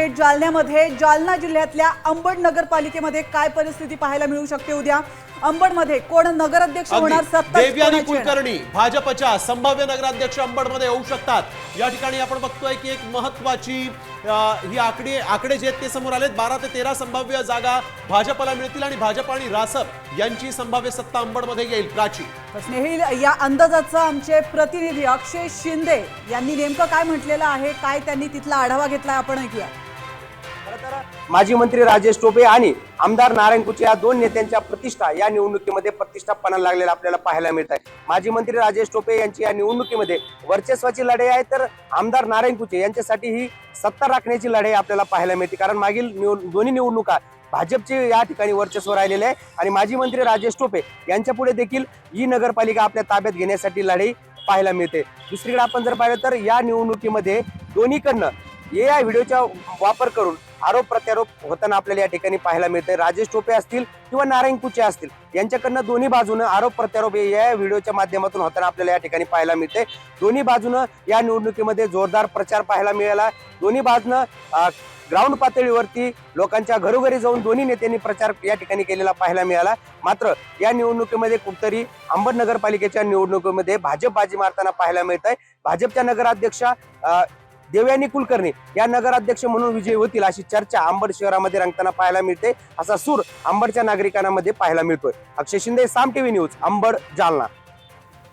थेट जालन्यामध्ये जालना जिल्ह्यातल्या अंबड नगरपालिकेमध्ये काय परिस्थिती पाहायला मिळू शकते उद्या? अंबडमध्ये कोण नगराध्यक्ष होणार? सत्ता देवयानी कुलकर्णी भाजपच्या संभाव्य नगराध्यक्ष अंबडमध्ये होऊ शकतात। या ठिकाणी आपण बघतोय की एक महत्त्वाची ही आकडे जे ते समोर आलेत। 12 ते 13 संभाव्य जागा भाजपला मिळतील आणि भाजप आणि रासप यांची संभाव्य सत्ता अंबडमध्ये येईल। प्राची स्नेहिल, या अंदाजाचा आमचे प्रतिनिधी अक्षय शिंदे यांनी नेमकं काय म्हटलेलं आहे, काय त्यांनी तिथला आढावा घेतला आपण ऐकूया। माजी मंत्री राजेश टोपे आणि आमदार नारायण कुचे या दोन नेत्यांच्या प्रतिष्ठा या निवडणुकीमध्ये प्रतिष्ठापना लागलेला आपल्याला पाहायला मिळत आहे। माजी मंत्री राजेश टोपे यांची या निवडणुकीमध्ये वर्चस्वाची लढाई आहे, तर आमदार नारायण कुचे यांच्यासाठी ही सत्ता राखण्याची लढाई आपल्याला पाहायला मिळते। कारण मागील दोन्ही निवडणुका भाजपचे या ठिकाणी वर्चस्व राहिलेले आहे आणि माजी मंत्री राजेश टोपे यांच्या पुढे देखील ही नगरपालिका आपल्या ताब्यात घेण्यासाठी लढाई पाहायला मिळते। दुसरीकडे आपण जर पाहिलं तर या निवडणुकीमध्ये दोन्हीकडनं या व्हिडिओचा वापर करून आरोप प्रत्यारोप होताना आपल्याला या ठिकाणी पाहायला मिळते। राजेश टोपे असतील किंवा नारायण कुचे असतील यांच्याकडनं दोन्ही बाजूनं आरोप प्रत्यारोप या व्हिडिओच्या माध्यमातून होताना आपल्याला या ठिकाणी पाहायला मिळते। दोन्ही बाजूनं या निवडणुकीमध्ये जोरदार प्रचार पाहायला मिळाला। दोन्ही बाजूनं ग्राउंड पातळीवरती लोकांच्या घरोघरी जाऊन दोन्ही नेत्यांनी प्रचार या ठिकाणी केलेला पाहायला मिळाला। मात्र या निवडणुकीमध्ये कुठतरी अंबड नगरपालिकेच्या निवडणुकीमध्ये भाजप बाजी मारताना पाहायला मिळत आहे। भाजपच्या नगराध्यक्षा देवयानी कुलकर्णी या नगराध्यक्ष म्हणून विजयी होतील अशी चर्चा अंबड शहरामध्ये रंगताना पाहायला मिळते। असा सूर अंबडच्या नागरिकांमध्ये पाहायला मिळतोय। अक्षय शिंदे, साम टीव्ही न्यूज, अंबड, जालना।